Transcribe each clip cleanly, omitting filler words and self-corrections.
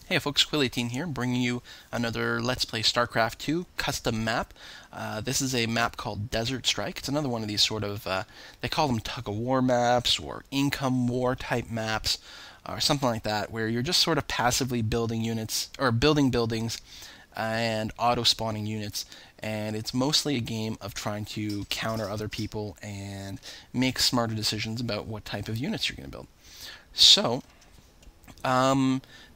Hey folks, Quill18 here, bringing you another Let's Play Starcraft 2 custom map. This is a map called Desert Strike. It's another one of these sort of, they call them tug-of-war maps or income war type maps or something like that, where you're just sort of passively building units, or building buildings and auto-spawning units. And it's mostly a game of trying to counter other people and make smarter decisions about what type of units you're going to build. So,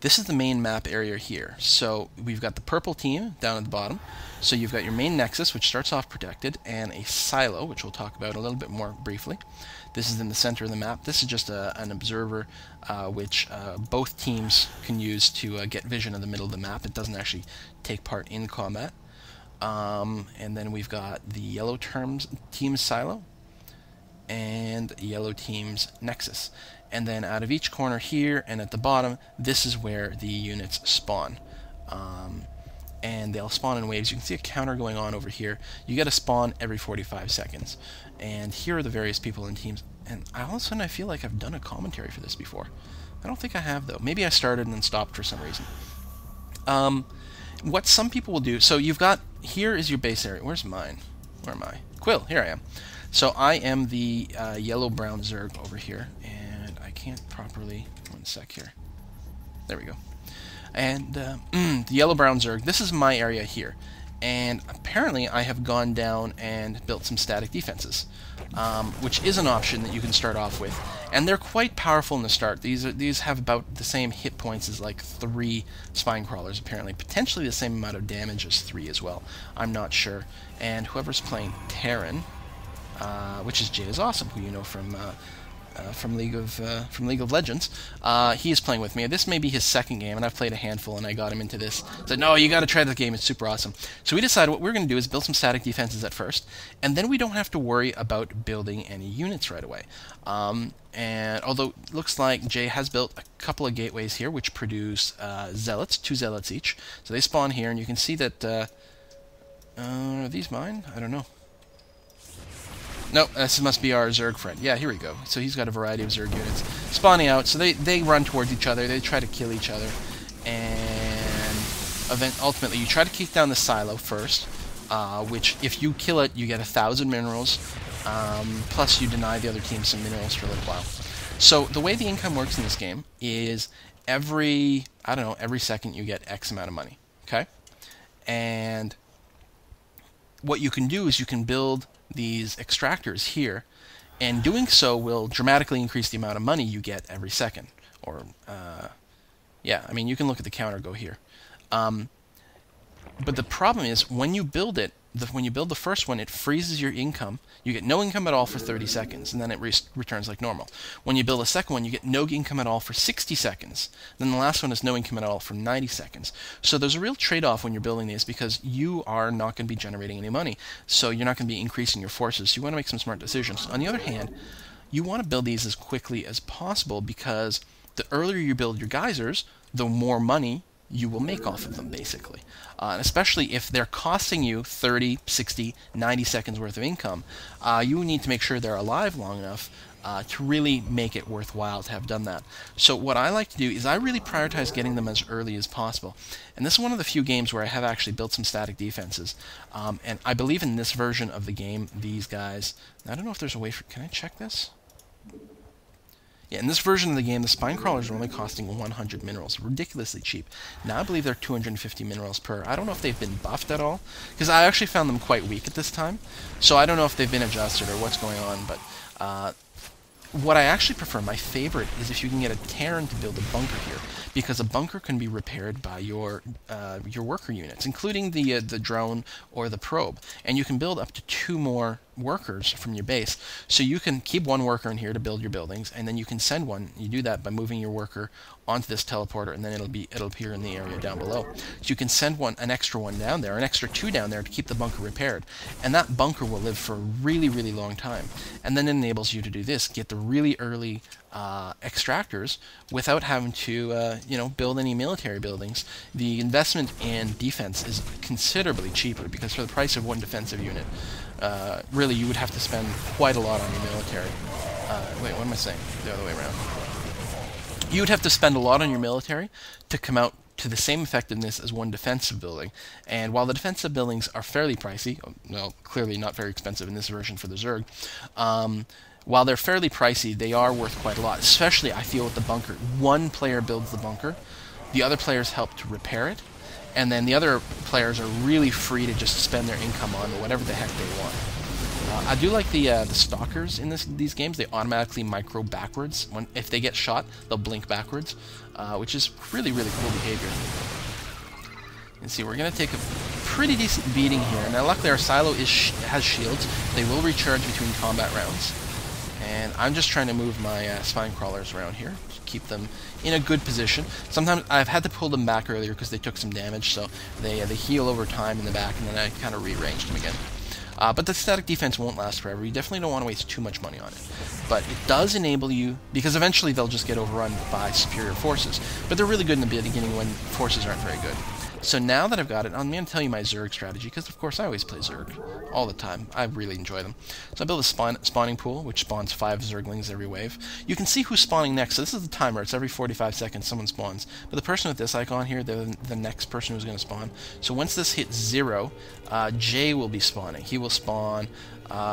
this is the main map area here. So we've got the purple team down at the bottom. So you've got your main nexus, which starts off protected, and a silo, which we'll talk about a little bit more briefly. This is in the center of the map. This is just an observer, which both teams can use to get vision of the middle of the map. It doesn't actually take part in combat. And then we've got the yellow team's silo and yellow team's nexus. And then out of each corner here and at the bottom, this is where the units spawn. And they'll spawn in waves. You can see a counter going on over here. You get a spawn every 45 seconds. And here are the various people in teams. And all of a sudden I feel like I've done a commentary for this before. I don't think I have, though. Maybe I started and then stopped for some reason. What some people will do, so you've got, here is your base area. Where's mine? Where am I? Quill, here I am. So I am the yellow-brown Zerg over here, and I can't properly, one sec here. There we go. And the yellow-brown Zerg, this is my area here. And apparently I have gone down and built some static defenses, which is an option that you can start off with. And they're quite powerful in the start. These have about the same hit points as like 3 spine crawlers, apparently. Potentially the same amount of damage as 3 as well. I'm not sure. And whoever's playing Terran, which is Jay is Awesome, who you know from League of Legends. He is playing with me. This may be his second game, and I've played a handful, and I got him into this. Said, no, you got to try this game. It's super awesome. So we decided what we're going to do is build some static defenses at first, and then we don't have to worry about building any units right away. And although it looks like Jay has built a couple of gateways here, which produce zealots, 2 zealots each. So they spawn here, and you can see that. Are these mine? I don't know. No, this must be our Zerg friend. Yeah, here we go. So he's got a variety of Zerg units spawning out. So they run towards each other. They try to kill each other. And ultimately, you try to keep down the silo first, which, if you kill it, you get 1,000 minerals. Plus, you deny the other team some minerals for a little while. So the way the income works in this game is every second you get X amount of money. Okay? And what you can do is you can build these extractors here, and doing so will dramatically increase the amount of money you get every second. Or, yeah, I mean, you can look at the counter go here. But the problem is, when you build it, when you build the first one, it freezes your income. You get no income at all for 30 seconds, and then it returns like normal. When you build a second one, you get no income at all for 60 seconds. Then the last one is no income at all for 90 seconds. So there's a real trade-off when you're building these, because you are not going to be generating any money. So you're not going to be increasing your forces. So you want to make some smart decisions. On the other hand, you want to build these as quickly as possible, because the earlier you build your geysers, the more money you will make off of them, basically. And especially if they're costing you 30, 60, 90 seconds worth of income, you need to make sure they're alive long enough to really make it worthwhile to have done that. So what I like to do is I really prioritize getting them as early as possible. And this is one of the few games where I have actually built some static defenses. And I believe in this version of the game, these guys... I don't know if there's a way for... Can I check this? Yeah, in this version of the game, the spine crawlers are only costing 100 minerals, ridiculously cheap. Now I believe they're 250 minerals per. I don't know if they've been buffed at all, because I actually found them quite weak at this time. So I don't know if they've been adjusted or what's going on, but what I actually prefer, my favorite, is if you can get a Terran to build a bunker here, because a bunker can be repaired by your worker units, including the drone or the probe, and you can build up to 2 more workers from your base. So you can keep 1 worker in here to build your buildings, and then you can send one. You do that by moving your worker onto this teleporter, and then it'll appear in the area down below. So you can send an extra one down there, an extra 2 down there to keep the bunker repaired, and that bunker will live for a really, really long time. And then it enables you to do this: get the really early extractors without having to build any military buildings. The investment in defense is considerably cheaper, because for the price of 1 defensive unit, really you would have to spend quite a lot on your military. Wait, what am I saying? The other way around. You would have to spend a lot on your military to come out to the same effectiveness as one defensive building. And while the defensive buildings are fairly pricey, well, clearly not very expensive in this version for the Zerg, while they're fairly pricey, they are worth quite a lot, especially, I feel, with the bunker. One player builds the bunker, the other players help to repair it, and then the other players are really free to just spend their income on whatever the heck they want. I do like the stalkers in these games. They automatically micro backwards. If they get shot, they'll blink backwards, which is really, really cool behavior. You can see we're going to take a pretty decent beating here. Now, luckily, our silo has shields. They will recharge between combat rounds. And I'm just trying to move my spine crawlers around here to keep them in a good position. Sometimes I've had to pull them back earlier because they took some damage, so they heal over time in the back, and then I kind of rearranged them again. But the static defense won't last forever. You definitely don't want to waste too much money on it. But it does enable you, because eventually they'll just get overrun by superior forces. But they're really good in the beginning when forces aren't very good. So now that I've got it, I'm going to tell you my Zerg strategy, because of course I always play Zerg all the time. I really enjoy them. So I build a spawning pool, which spawns 5 Zerglings every wave. You can see who's spawning next. So this is the timer. It's every 45 seconds someone spawns. But the person with this icon here, they're the next person who's going to spawn. So once this hits 0, Jay will be spawning. He will spawn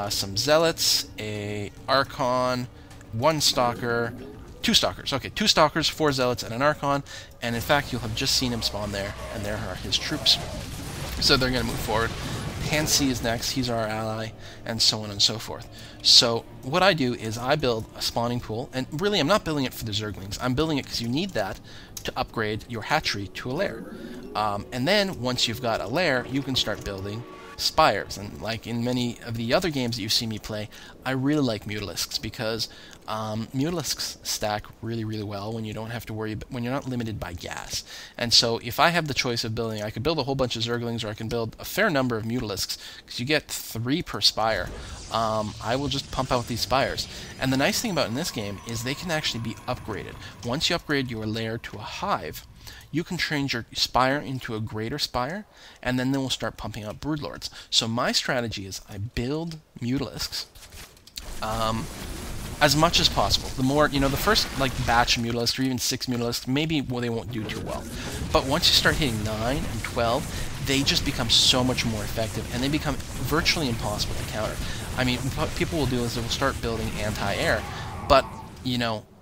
some Zealots, a Archon, 1 Stalker, 2 Stalkers. Okay, 2 Stalkers, 4 Zealots, and an Archon. And in fact, you'll have just seen him spawn there, and there are his troops. So they're going to move forward. Pansy is next, he's our ally, and so on and so forth. So what I do is I build a spawning pool, and really I'm not building it for the Zerglings. I'm building it because you need that to upgrade your hatchery to a lair. And then once you've got a lair, you can start building spires. And like in many of the other games that you see me play, I really like Mutalisks because Mutalisks stack really, really well when you don't have to worry, when you're not limited by gas. And so if I have the choice of building, I could build a whole bunch of Zerglings, or I can build a fair number of Mutalisks, because you get 3 per spire. I will just pump out these spires. And the nice thing about in this game is they can actually be upgraded. Once you upgrade your lair to a hive, you can change your spire into a greater spire, and then they will start pumping out broodlords. So my strategy is I build Mutalisks as much as possible. The more, the first batch of Mutalisks, or even 6 Mutalisks, maybe they won't do too well. But once you start hitting 9 and 12, they just become so much more effective, and they become virtually impossible to counter. I mean, what people will do is they will start building anti-air, but,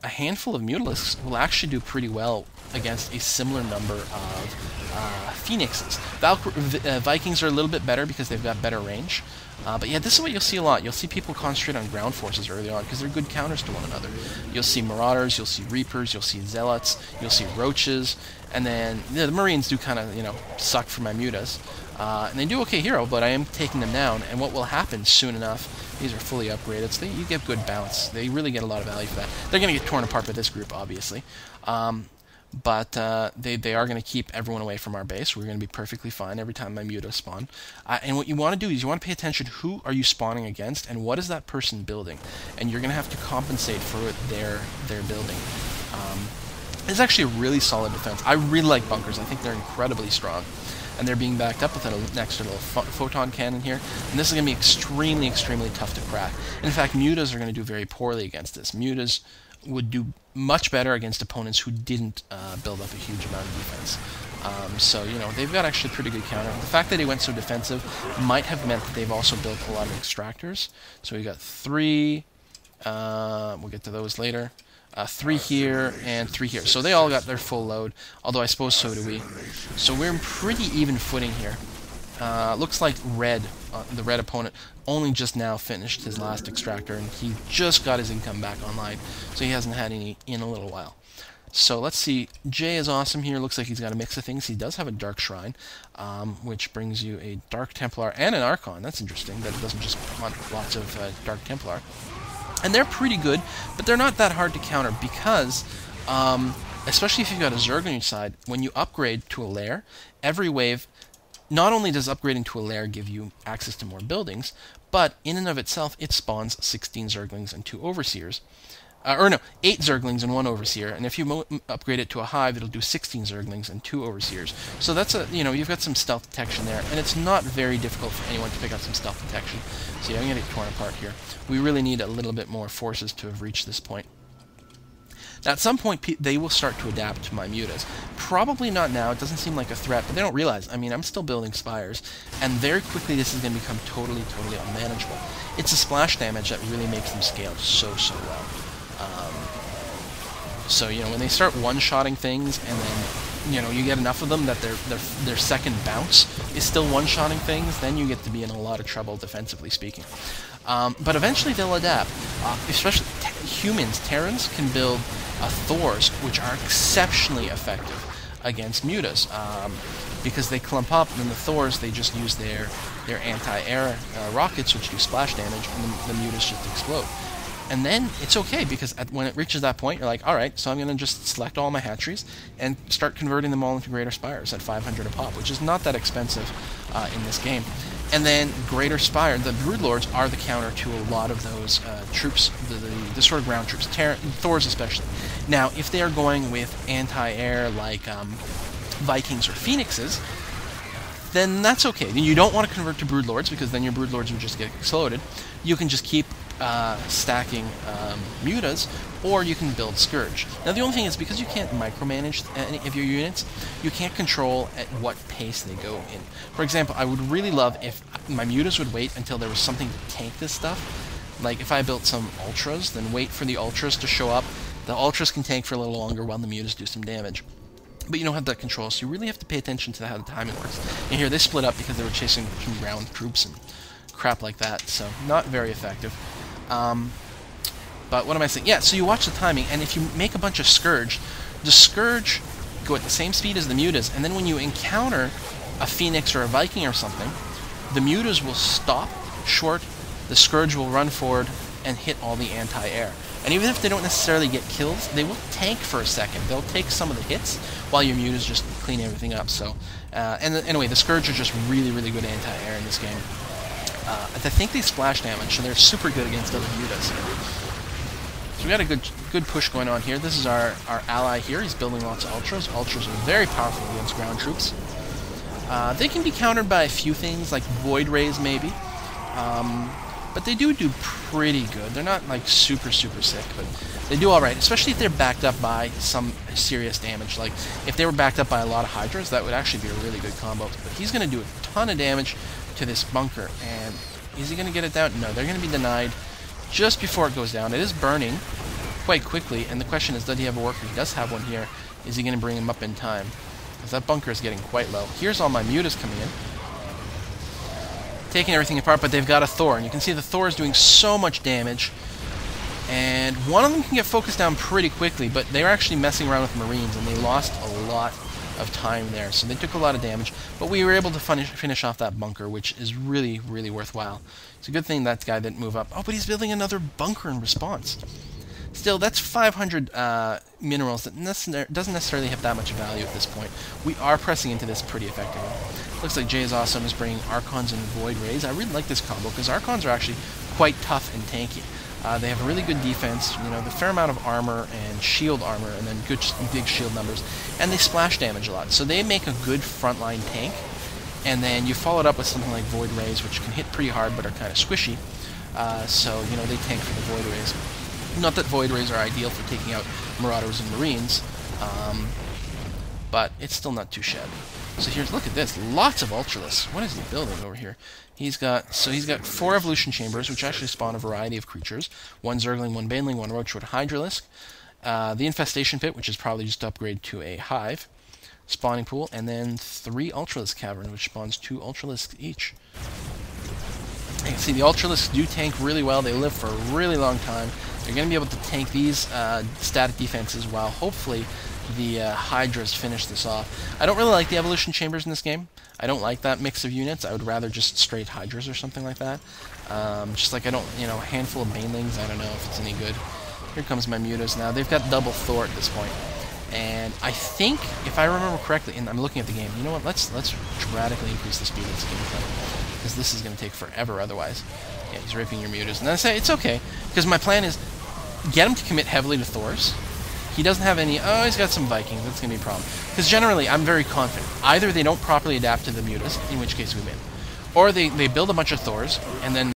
a handful of Mutalisks will actually do pretty well against a similar number of Phoenixes. Vikings are a little bit better because they've got better range. But yeah, this is what you'll see a lot. You'll see people concentrate on ground forces early on because they're good counters to one another. You'll see Marauders, you'll see Reapers, you'll see Zealots, you'll see Roaches, and then the Marines do kind of, suck for my mutas. And they do okay hero, but I am taking them down, and what will happen soon enough, these are fully upgraded, so you get good bounce. They really get a lot of value for that. They're going to get torn apart by this group, obviously. But they are going to keep everyone away from our base. We're going to be perfectly fine every time my mutas spawn. And what you want to do is you want to pay attention to who are you spawning against, and what is that person building. And you're going to have to compensate for their building. It's actually a really solid defense. I really like bunkers. I think they're incredibly strong. And they're being backed up with an extra little photon cannon here. And this is going to be extremely, extremely tough to crack. And in fact, mutas are going to do very poorly against this. Mutas would do much better against opponents who didn't build up a huge amount of defense. So, they've got actually pretty good counter. The fact that they went so defensive might have meant that they've also built a lot of extractors. So we got 3, we'll get to those later. 3 here, and 3 here. So they all got their full load, although I suppose so do we. So we're in pretty even footing here. Looks like the red opponent, only just now finished his last extractor, and he just got his income back online, so he hasn't had any in a little while. So let's see. Jay is awesome here. Looks like he's got a mix of things. He does have a Dark Shrine, which brings you a Dark Templar and an Archon. That's interesting that it doesn't just want lots of Dark Templar. And they're pretty good, but they're not that hard to counter because, especially if you've got a Zerg on your side, when you upgrade to a lair, every wave, not only does upgrading to a lair give you access to more buildings, but in and of itself, it spawns 16 Zerglings and 2 Overseers. 8 Zerglings and 1 Overseer, and if you upgrade it to a hive, it'll do 16 Zerglings and 2 Overseers. So that's you've got some stealth detection there, and it's not very difficult for anyone to pick up some stealth detection. So yeah, I'm going to get torn apart here. We really need a little bit more forces to have reached this point. Now, at some point, they will start to adapt to my mutas. Probably not now. It doesn't seem like a threat, but they don't realize. I mean, I'm still building spires, and very quickly this is going to become totally unmanageable. It's the splash damage that really makes them scale so well. So, you know, when they start one-shotting things, and then, you know, you get enough of them that their second bounce is still one-shotting things, then you get to be in a lot of trouble, defensively speaking. But eventually they'll adapt. Especially humans, Terrans, can build Thors, which are exceptionally effective against mutas, because they clump up, and then the Thors, they just use their anti-air rockets, which do splash damage, and the mutas just explode. And then it's okay, because when it reaches that point, you're like, alright, so I'm going to just select all my hatcheries and start converting them all into greater spires at 500 a pop, which is not that expensive in this game. And then greater spire, the broodlords are the counter to a lot of those troops, the sort of ground troops, Thors especially. Now, if they are going with anti-air like Vikings or Phoenixes, then that's okay. You don't want to convert to broodlords, because then your broodlords would just get exploded. You can just keep stacking mutas, or you can build Scourge. Now the only thing is, because you can't micromanage any of your units, you can't control at what pace they go in. For example, I would really love if my mutas would wait until there was something to tank this stuff. Like if I built some ultras, then wait for the ultras to show up. The ultras can tank for a little longer while the mutas do some damage. But you don't have that control, so you really have to pay attention to how the timing works. And here they split up because they were chasing some ground troops and crap like that, so not very effective. But what am I saying? Yeah, so you watch the timing, and if you make a bunch of Scourge, the Scourge go at the same speed as the mutas, and then when you encounter a Phoenix or a Viking or something, the mutas will stop short, the Scourge will run forward and hit all the anti-air. And even if they don't necessarily get kills, they will tank for a second. They'll take some of the hits while your mutas just clean everything up. So, anyway, the Scourge are just really good anti-air in this game. I think they splash damage, so they're super good against other mutas. So we got a good push going on here. This is our ally here. He's building lots of ultras. Ultras are very powerful against ground troops. They can be countered by a few things, like Void Rays maybe. But they do pretty good. They're not like super sick, but they do alright, especially if they're backed up by some serious damage. Like if they were backed up by a lot of Hydras, that would actually be a really good combo. But he's going to do a ton of damage to this bunker, and is he going to get it down? No, they're going to be denied just before it goes down. It is burning quite quickly, and the question is, does he have a worker? He does have one here. Is he going to bring him up in time? Because that bunker is getting quite low. Here's all my mutas coming in, taking everything apart, but they've got a Thor, and you can see the Thor is doing so much damage, and one of them can get focused down pretty quickly, but they're actually messing around with Marines, and they lost a lot of time there, so they took a lot of damage, but we were able to finish off that bunker, which is really worthwhile. It's a good thing that guy didn't move up. Oh, but he's building another bunker in response. Still, that's 500 minerals that doesn't necessarily have that much value at this point. We are pressing into this pretty effectively. Looks like Jay is awesome is bringing Archons and Void Rays. I really like this combo, because Archons are actually quite tough and tanky. They have a really good defense, you know, the fair amount of armor and shield armor, and then good big shield numbers, and they splash damage a lot. So they make a good frontline tank, and then you follow it up with something like Void Rays, which can hit pretty hard but are kind of squishy. So, you know, they tank for the Void Rays. Not that Void Rays are ideal for taking out Marauders and Marines, but it's still not too shabby. So here's, look at this, lots of Ultralisks. What is he building over here? He's got 4 Evolution Chambers, which actually spawn a variety of creatures. 1 Zergling, 1 Baneling, 1 Roachwood Hydralisk. The Infestation Pit, which is probably just upgrade to a Hive. Spawning Pool, and then 3 Ultralisk Cavern, which spawns 2 Ultralisks each. You can see the Ultralisks do tank really well. They live for a really long time. They're going to be able to tank these static defenses while hopefully the Hydras finish this off. I don't really like the Evolution Chambers in this game. I don't like that mix of units. I would rather just straight Hydras or something like that. Just like I don't, you know, a handful of Banelings, I don't know if it's any good. Here comes my mutas now. They've got double Thor at this point. And I think, if I remember correctly, and I'm looking at the game, you know what, let's dramatically increase the speed of this game, because this is going to take forever otherwise. Yeah, he's raping your mutas. And I say, it's okay, because my plan is get him to commit heavily to Thors. He doesn't have any, oh, he's got some Vikings, that's going to be a problem. Because generally, I'm very confident. Either they don't properly adapt to the mutas, in which case we win, or they build a bunch of Thors, and then